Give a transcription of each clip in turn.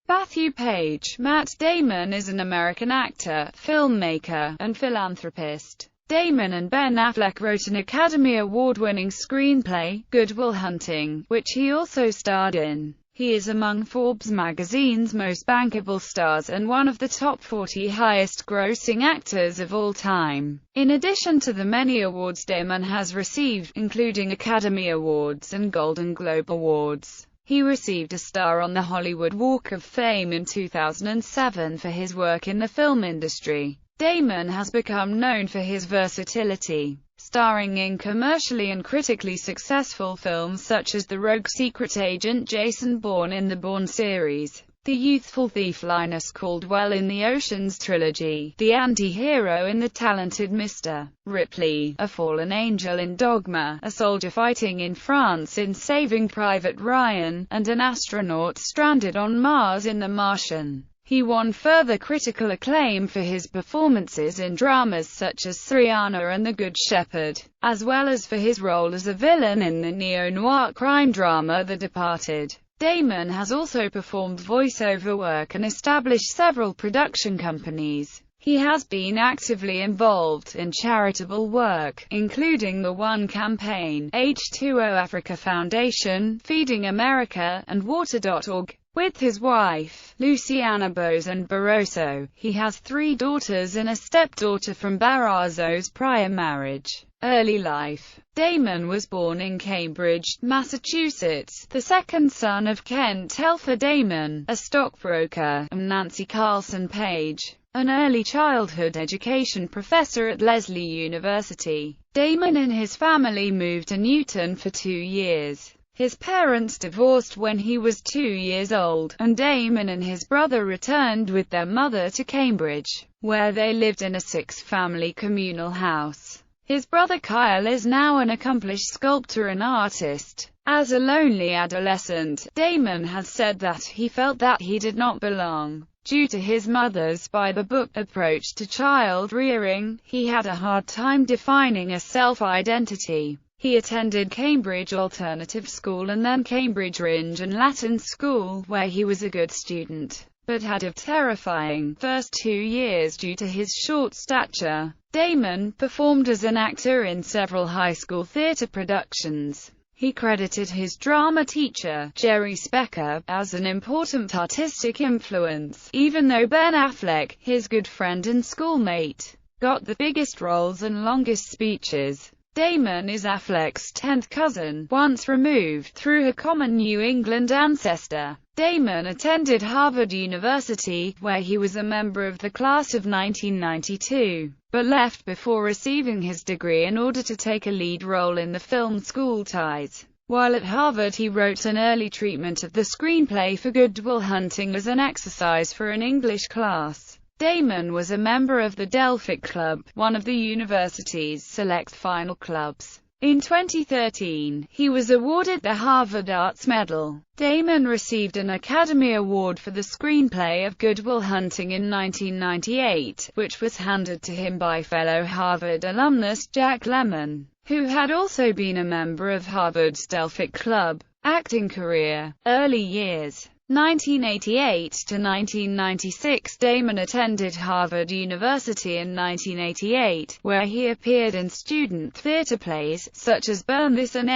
Matthew Page. Matt Damon is an American actor, filmmaker, and philanthropist. Damon and Ben Affleck wrote an Academy Award-winning screenplay, Good Will Hunting, which he also starred in. He is among Forbes magazine's most bankable stars and one of the top 40 highest-grossing actors of all time. In addition to the many awards Damon has received, including Academy Awards and Golden Globe Awards, he received a star on the Hollywood Walk of Fame in 2007 for his work in the film industry. Damon has become known for his versatility, starring in commercially and critically successful films such as the rogue secret agent Jason Bourne in the Bourne series, the youthful thief Linus Caldwell in the Ocean's trilogy, the anti-hero in The Talented Mr. Ripley, a fallen angel in Dogma, a soldier fighting in France in Saving Private Ryan, and an astronaut stranded on Mars in The Martian. He won further critical acclaim for his performances in dramas such as Syriana and The Good Shepherd, as well as for his role as a villain in the neo-noir crime drama The Departed. Damon has also performed voice-over work and established several production companies. He has been actively involved in charitable work, including the One Campaign, H2O Africa Foundation, Feeding America, and Water.org. With his wife, Luciana Bozen Barroso, he has 3 daughters and a stepdaughter from Barroso's prior marriage. Early life. Damon was born in Cambridge, Massachusetts, the second son of Kent Telfer Damon, a stockbroker, and Nancy Carlson Page, an early childhood education professor at Lesley University. Damon and his family moved to Newton for 2 years. His parents divorced when he was 2 years old, and Damon and his brother returned with their mother to Cambridge, where they lived in a 6-family communal house. His brother Kyle is now an accomplished sculptor and artist. As a lonely adolescent, Damon has said that he felt that he did not belong. Due to his mother's by-the-book approach to child rearing, he had a hard time defining a self-identity. He attended Cambridge Alternative School and then Cambridge Rindge and Latin School, where he was a good student, but had a terrifying first 2 years due to his short stature. Damon performed as an actor in several high school theater productions. He credited his drama teacher, Jerry Specker, as an important artistic influence, even though Ben Affleck, his good friend and schoolmate, got the biggest roles and longest speeches. Damon is Affleck's 10th cousin, once removed, through a common New England ancestor. Damon attended Harvard University, where he was a member of the class of 1992, but left before receiving his degree in order to take a lead role in the film School Ties. While at Harvard he wrote an early treatment of the screenplay for Good Will Hunting as an exercise for an English class. Damon was a member of the Delphic Club, one of the university's select final clubs. In 2013, he was awarded the Harvard Arts Medal. Damon received an Academy Award for the screenplay of Good Will Hunting in 1998, which was handed to him by fellow Harvard alumnus Jack Lemmon, who had also been a member of Harvard's Delphic Club. Acting career. Early years. 1988 to 1996, Damon attended Harvard University in 1988, where he appeared in student theater plays, such as Burn This and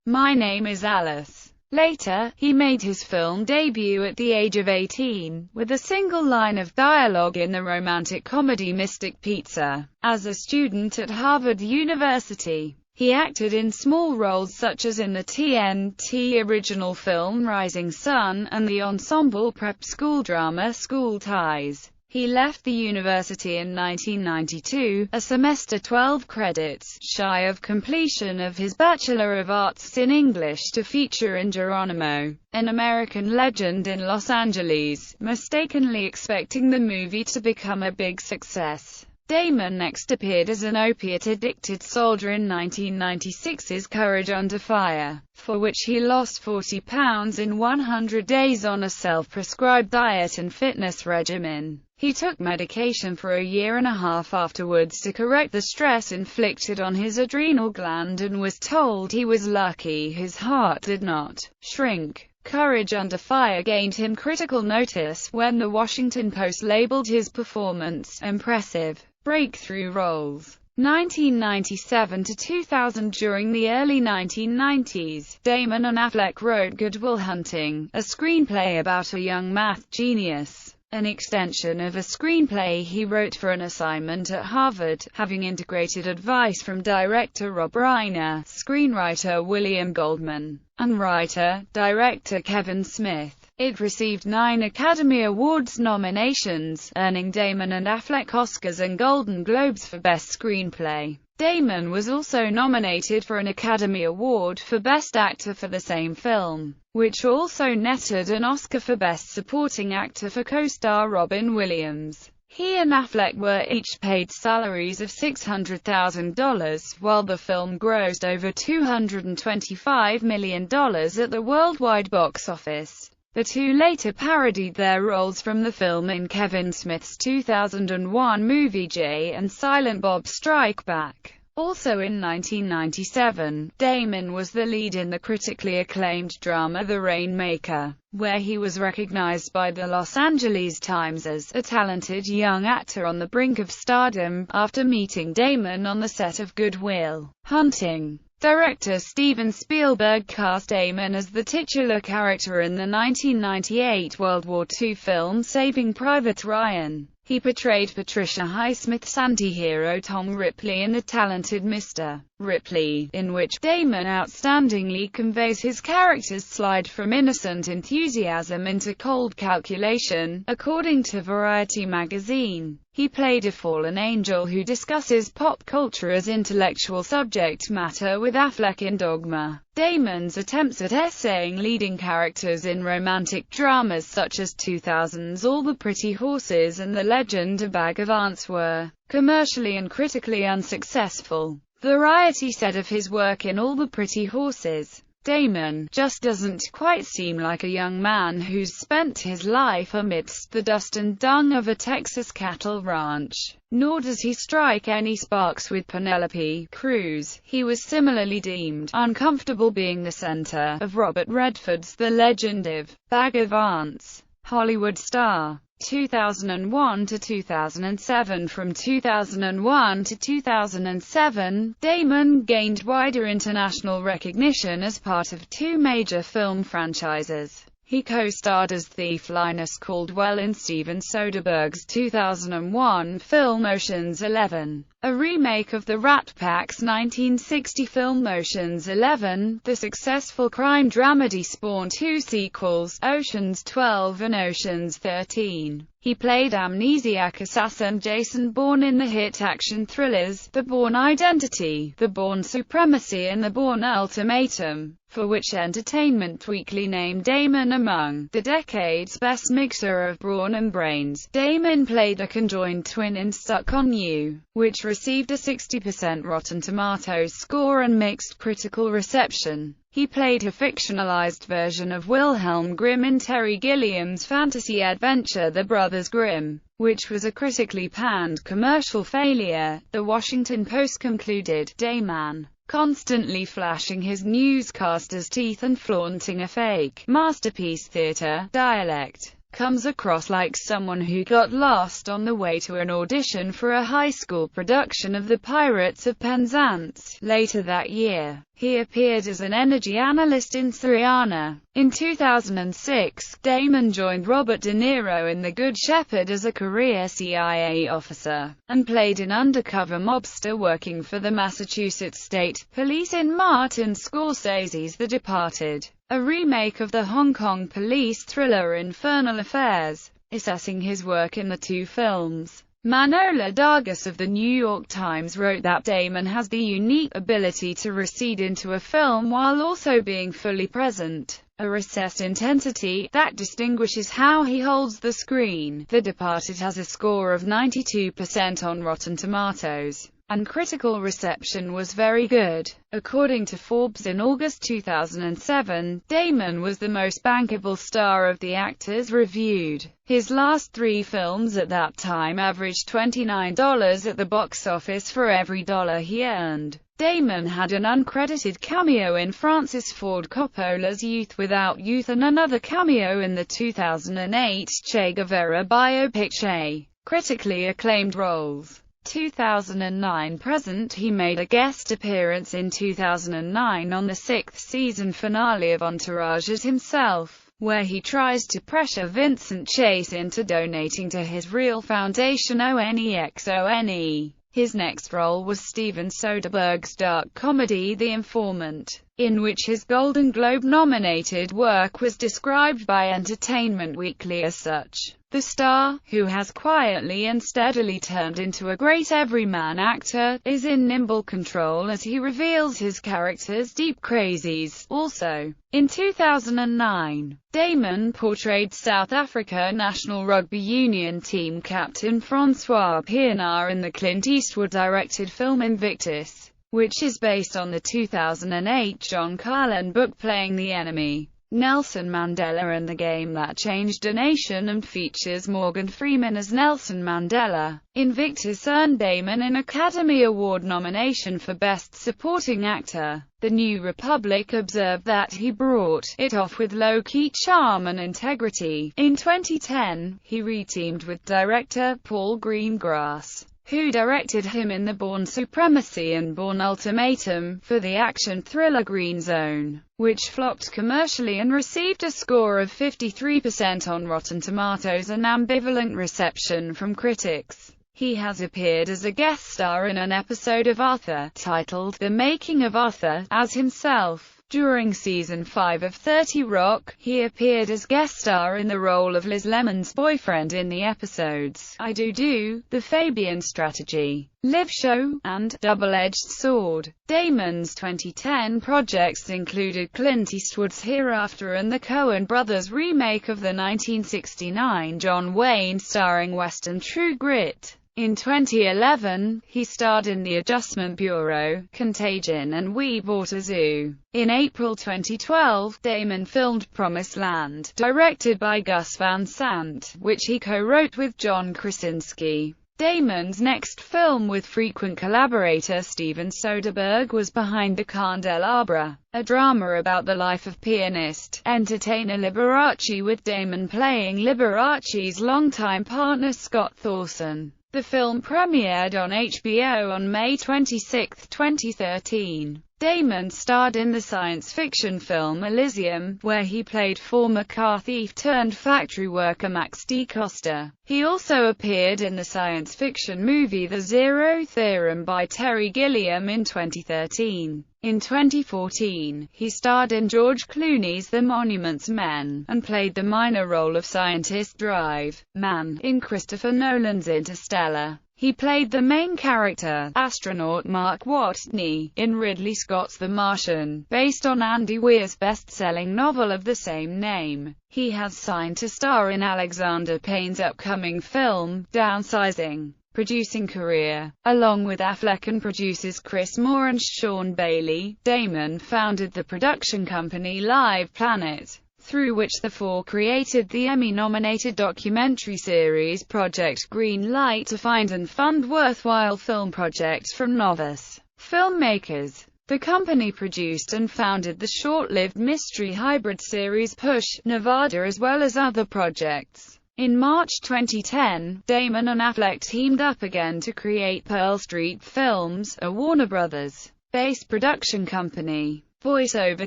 My Name is Alice. Later, he made his film debut at the age of 18, with a single line of dialogue in the romantic comedy Mystic Pizza. As a student at Harvard University, he acted in small roles such as in the TNT original film Rising Sun, and the ensemble prep school drama School Ties. He left the university in 1992, a semester 12 credits shy of completion of his Bachelor of Arts in English, to feature in Geronimo, an American legend in Los Angeles, mistakenly expecting the movie to become a big success. Damon next appeared as an opiate-addicted soldier in 1996's Courage Under Fire, for which he lost 40 pounds in 100 days on a self-prescribed diet and fitness regimen. He took medication for a year and a half afterwards to correct the stress inflicted on his adrenal gland and was told he was lucky his heart did not shrink. Courage Under Fire gained him critical notice when the Washington Post labeled his performance impressive. Breakthrough roles 1997 to 2000. During the early 1990s, Damon and Affleck wrote Good Will Hunting, a screenplay about a young math genius, an extension of a screenplay he wrote for an assignment at Harvard, having integrated advice from director Rob Reiner, screenwriter William Goldman, and writer-director Kevin Smith. It received 9 Academy Awards nominations, earning Damon and Affleck Oscars and Golden Globes for Best Screenplay. Damon was also nominated for an Academy Award for Best Actor for the same film, which also netted an Oscar for Best Supporting Actor for co-star Robin Williams. He and Affleck were each paid salaries of $600,000, while the film grossed over $225 million at the worldwide box office. The two later parodied their roles from the film in Kevin Smith's 2001 movie Jay and Silent Bob Strike Back. Also in 1997, Damon was the lead in the critically acclaimed drama The Rainmaker, where he was recognized by the Los Angeles Times as a talented young actor on the brink of stardom, after meeting Damon on the set of Good Will Hunting. Director Steven Spielberg cast Damon as the titular character in the 1998 World War II film Saving Private Ryan. He portrayed Patricia Highsmith's anti-hero Tom Ripley in The Talented Mr. Ripley, in which Damon outstandingly conveys his character's slide from innocent enthusiasm into cold calculation, according to Variety magazine. He played a fallen angel who discusses pop culture as intellectual subject matter with Affleck in Dogma. Damon's attempts at essaying leading characters in romantic dramas such as 2000's All the Pretty Horses and The Legend: A Bag of Ants were commercially and critically unsuccessful. Variety said of his work in All the Pretty Horses, Damon just doesn't quite seem like a young man who's spent his life amidst the dust and dung of a Texas cattle ranch. Nor does he strike any sparks with Penelope Cruz. He was similarly deemed uncomfortable being the center of Robert Redford's The Legend of Bag of Ants. Hollywood star 2001 to 2007. From 2001 to 2007, Damon gained wider international recognition as part of 2 major film franchises. He co-starred as Thief Linus Caldwell in Steven Soderbergh's 2001 film Ocean's 11, a remake of the Rat Pack's 1960 film Ocean's 11. The successful crime dramedy spawned 2 sequels, Ocean's 12 and Ocean's 13. He played amnesiac assassin Jason Bourne in the hit action thrillers The Bourne Identity, The Bourne Supremacy and The Bourne Ultimatum, for which Entertainment Weekly named Damon among the decade's best mixer of brawn and brains. Damon played a conjoined twin in Stuck on You, which received a 60% Rotten Tomatoes score and mixed critical reception. He played a fictionalized version of Wilhelm Grimm in Terry Gilliam's fantasy adventure The Brothers Grimm, which was a critically panned commercial failure. The Washington Post concluded, Damon, constantly flashing his newscaster's teeth and flaunting a fake masterpiece theater dialect, comes across like someone who got lost on the way to an audition for a high school production of The Pirates of Penzance. Later that year, he appeared as an energy analyst in Syriana. In 2006, Damon joined Robert De Niro in The Good Shepherd as a career CIA officer, and played an undercover mobster working for the Massachusetts State Police in Martin Scorsese's The Departed, a remake of the Hong Kong police thriller Infernal Affairs. Assessing his work in the 2 films, Manola Dargis of The New York Times wrote that Damon has the unique ability to recede into a film while also being fully present, a recessed intensity that distinguishes how he holds the screen. The Departed has a score of 92% on Rotten Tomatoes, and critical reception was very good. According to Forbes in August 2007, Damon was the most bankable star of the actors reviewed. His last 3 films at that time averaged $29 at the box office for every dollar he earned. Damon had an uncredited cameo in Francis Ford Coppola's Youth Without Youth and another cameo in the 2008 Che Guevara biopic Che. Critically acclaimed roles. 2009 present. He made a guest appearance in 2009 on the 6th season finale of Entourage as himself, where he tries to pressure Vincent Chase into donating to his real foundation ONEXONE. His next role was Steven Soderbergh's dark comedy The Informant, in which his Golden Globe-nominated work was described by Entertainment Weekly as such. The star, who has quietly and steadily turned into a great everyman actor, is in nimble control as he reveals his character's deep crazies. Also, in 2009, Damon portrayed South Africa national rugby union team captain Francois Pienaar in the Clint Eastwood-directed film Invictus, which is based on the 2008 John Carlin book Playing the Enemy, Nelson Mandela and the Game That Changed a Nation, and features Morgan Freeman as Nelson Mandela. Invictus earned Damon an Academy Award nomination for Best Supporting Actor. The New Republic observed that he brought it off with low-key charm and integrity. In 2010, he reteamed with director Paul Greengrass, who directed him in the Bourne Supremacy and Bourne Ultimatum, for the action thriller Green Zone, which flopped commercially and received a score of 53% on Rotten Tomatoes, an ambivalent reception from critics. He has appeared as a guest star in an episode of Arthur, titled The Making of Arthur, as himself. During Season 5 of 30 Rock, he appeared as guest star in the role of Liz Lemon's boyfriend in the episodes I Do, The Fabian Strategy, Live Show, and Double-Edged Sword. Damon's 2010 projects included Clint Eastwood's Hereafter and the Coen brothers' remake of the 1969 John Wayne starring western True Grit. In 2011, he starred in The Adjustment Bureau, Contagion and We Bought a Zoo. In April 2012, Damon filmed Promised Land, directed by Gus Van Sant, which he co-wrote with John Krasinski. Damon's next film with frequent collaborator Steven Soderbergh was Behind the Candelabra, a drama about the life of pianist, entertainer Liberace, with Damon playing Liberace's longtime partner Scott Thorson. The film premiered on HBO on May 26, 2013. Damon starred in the science fiction film Elysium, where he played former car thief-turned-factory worker Max DeCosta. He also appeared in the science fiction movie The Zero Theorem by Terry Gilliam in 2013. In 2014, he starred in George Clooney's The Monuments Men, and played the minor role of scientist Drive Man in Christopher Nolan's Interstellar. He played the main character, astronaut Mark Watney, in Ridley Scott's The Martian, based on Andy Weir's best-selling novel of the same name. He has signed to star in Alexander Payne's upcoming film, Downsizing. Producing career. Along with Affleck and producers Chris Moore and Sean Bailey, Damon founded the production company Live Planet, through which the four created the Emmy-nominated documentary series Project Green Light to find and fund worthwhile film projects from novice filmmakers. The company produced and founded the short-lived mystery hybrid series Push, Nevada, as well as other projects. In March 2010, Damon and Affleck teamed up again to create Pearl Street Films, a Warner Brothers-based production company. Voice-over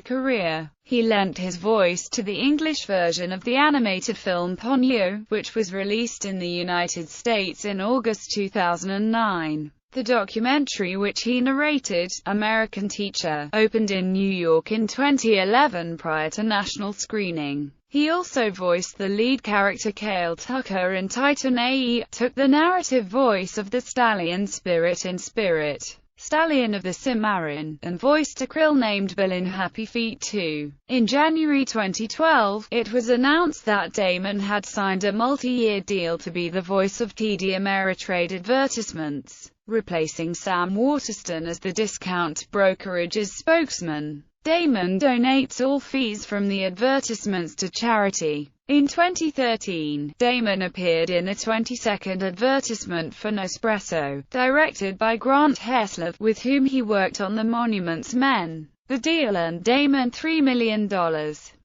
career. He lent his voice to the English version of the animated film Ponyo, which was released in the United States in August 2009. The documentary, which he narrated, American Teacher, opened in New York in 2011 prior to national screening. He also voiced the lead character Kale Tucker in Titan AE, took the narrative voice of the stallion Spirit in Spirit, Stallion of the Cimarron, and voiced a krill named Bill in Happy Feet 2. In January 2012, it was announced that Damon had signed a multi-year deal to be the voice of TD Ameritrade advertisements, replacing Sam Waterston as the discount brokerage's spokesman. Damon donates all fees from the advertisements to charity. In 2013, Damon appeared in a 20-second advertisement for Nespresso, directed by Grant Hessler, with whom he worked on The Monuments Men. The deal earned Damon $3 million.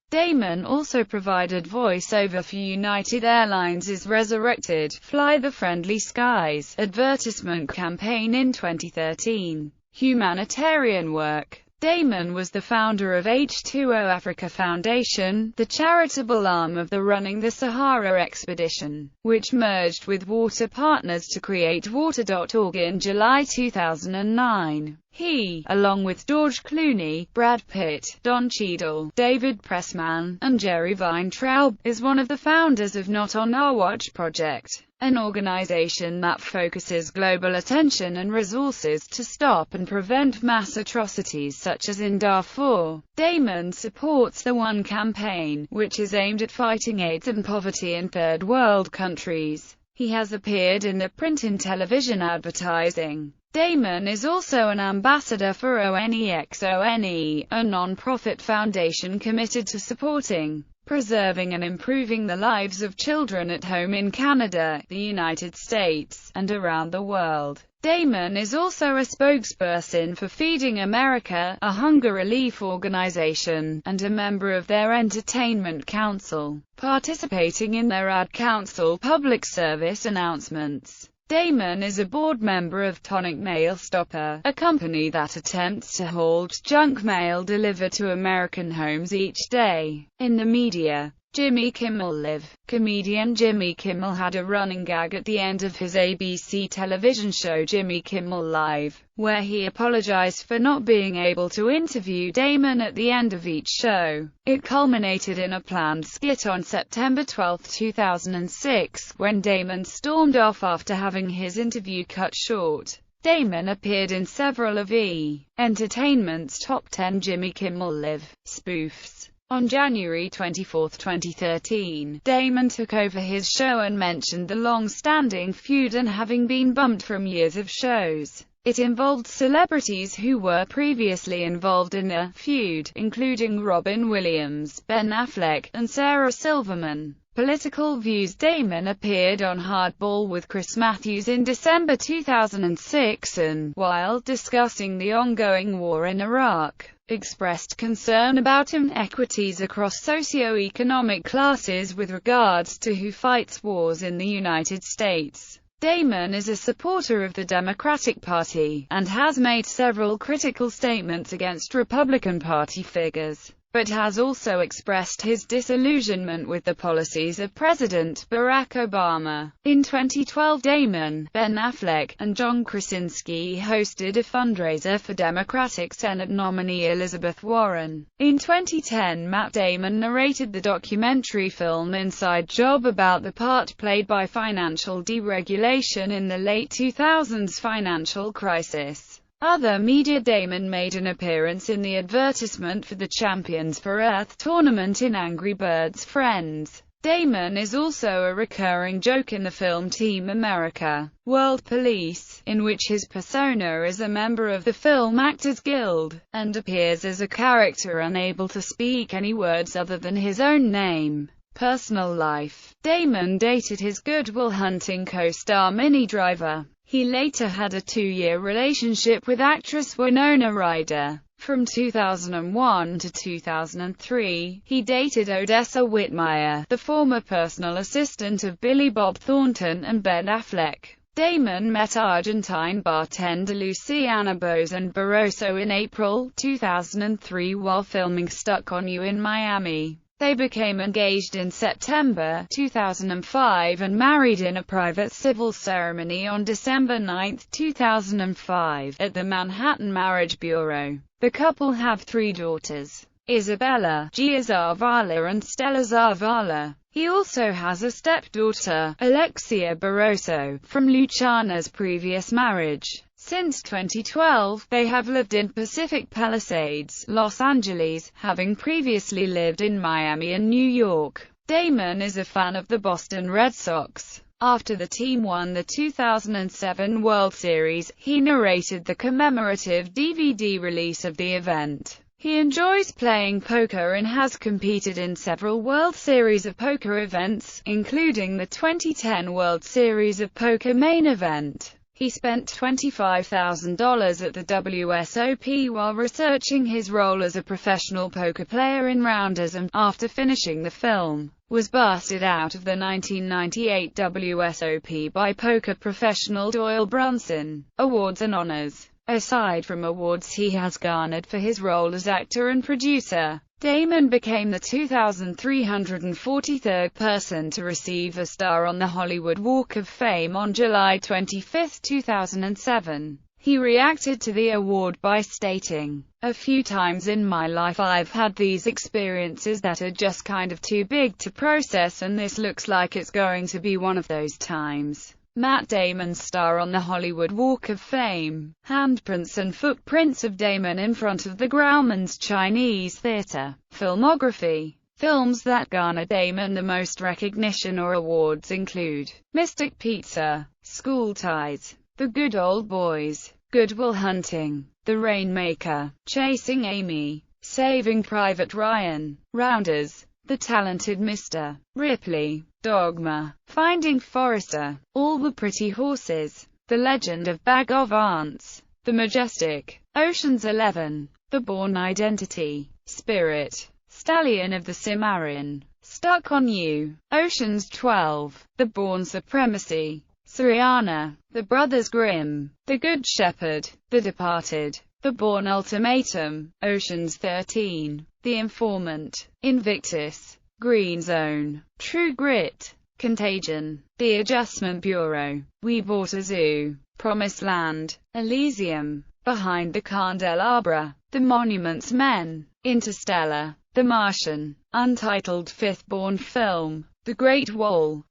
Damon also provided voice-over for United Airlines' Resurrected, Fly the Friendly Skies advertisement campaign in 2013. Humanitarian work. Damon was the founder of H2O Africa Foundation, the charitable arm of the Running the Sahara expedition, which merged with Water Partners to create Water.org in July 2009. He, along with George Clooney, Brad Pitt, Don Cheadle, David Pressman, and Jerry Weintraub, is one of the founders of Not on Our Watch Project, an organization that focuses global attention and resources to stop and prevent mass atrocities such as in Darfur. Damon supports the One campaign, which is aimed at fighting AIDS and poverty in third world countries. He has appeared in the print and television advertising. Damon is also an ambassador for ONEXONE, a non-profit foundation committed to supporting, preserving and improving the lives of children at home in Canada, the United States, and around the world. Damon is also a spokesperson for Feeding America, a hunger relief organization, and a member of their Entertainment Council, participating in their Ad Council public service announcements. Damon is a board member of Tonic Mail Stopper, a company that attempts to halt junk mail delivered to American homes each day. In the media, Jimmy Kimmel Live. Comedian Jimmy Kimmel had a running gag at the end of his ABC television show Jimmy Kimmel Live, where he apologized for not being able to interview Damon at the end of each show. It culminated in a planned skit on September 12, 2006, when Damon stormed off after having his interview cut short. Damon appeared in several of E! Entertainment's top 10 Jimmy Kimmel Live spoofs. On January 24, 2013, Damon took over his show and mentioned the long-standing feud and having been bumped from years of shows. It involved celebrities who were previously involved in the feud, including Robin Williams, Ben Affleck, and Sarah Silverman. Political views. Damon appeared on Hardball with Chris Matthews in December 2006 and, while discussing the ongoing war in Iraq, expressed concern about inequities across socio-economic classes with regards to who fights wars in the United States. Damon is a supporter of the Democratic Party, and has made several critical statements against Republican Party figures, but has also expressed his disillusionment with the policies of President Barack Obama. In 2012, Damon, Ben Affleck, and John Krasinski hosted a fundraiser for Democratic Senate nominee Elizabeth Warren. In 2010, Matt Damon narrated the documentary film Inside Job about the part played by financial deregulation in the late 2000s financial crisis. Other media. Damon made an appearance in the advertisement for the Champions for Earth tournament in Angry Birds Friends. Damon is also a recurring joke in the film Team America: World Police, in which his persona is a member of the Film Actors Guild, and appears as a character unable to speak any words other than his own name. Personal life. Damon dated his Good Will Hunting co-star Minnie Driver. He later had a 2-year relationship with actress Winona Ryder. From 2001 to 2003, he dated Odessa Whitmire, the former personal assistant of Billy Bob Thornton and Ben Affleck. Damon met Argentine bartender Luciana Bozen Barroso in April 2003 while filming Stuck on You in Miami. They became engaged in September 2005 and married in a private civil ceremony on December 9, 2005, at the Manhattan Marriage Bureau. The couple have 3 daughters: Isabella, Gia Zavala and Stella Zavala. He also has a stepdaughter, Alexia Barroso, from Luciana's previous marriage. Since 2012, they have lived in Pacific Palisades, Los Angeles, having previously lived in Miami and New York. Damon is a fan of the Boston Red Sox. After the team won the 2007 World Series, he narrated the commemorative DVD release of the event. He enjoys playing poker and has competed in several World Series of Poker events, including the 2010 World Series of Poker main event. He spent $25,000 at the WSOP while researching his role as a professional poker player in Rounders and, after finishing the film, was busted out of the 1998 WSOP by poker professional Doyle Brunson. Awards and honors. Aside from awards he has garnered for his role as actor and producer, Damon became the 2,343rd person to receive a star on the Hollywood Walk of Fame on July 25, 2007. He reacted to the award by stating, "A few times in my life I've had these experiences that are just kind of too big to process, and this looks like it's going to be one of those times." Matt Damon's star on the Hollywood Walk of Fame. Handprints and footprints of Damon in front of the Grauman's Chinese Theater. Filmography. Films that garner Damon the most recognition or awards include Mystic Pizza, School Ties, The Good Old Boys, Good Will Hunting, The Rainmaker, Chasing Amy, Saving Private Ryan, Rounders, The Talented Mr. Ripley, Dogma, Finding Forrester, All the Pretty Horses, The Legend of Bag of Ants, The Majestic, Ocean's 11, The Bourne Identity, Spirit, Stallion of the Cimarron, Stuck on You, Ocean's 12, The Bourne Supremacy, Syriana, The Brothers Grimm, The Good Shepherd, The Departed, The Bourne Ultimatum, Ocean's 13, The Informant, Invictus, Green Zone, True Grit, Contagion, The Adjustment Bureau, We Bought a Zoo, Promised Land, Elysium, Behind the Candelabra, The Monuments Men, Interstellar, The Martian, Untitled Fifth Bourne Film, The Great Wall,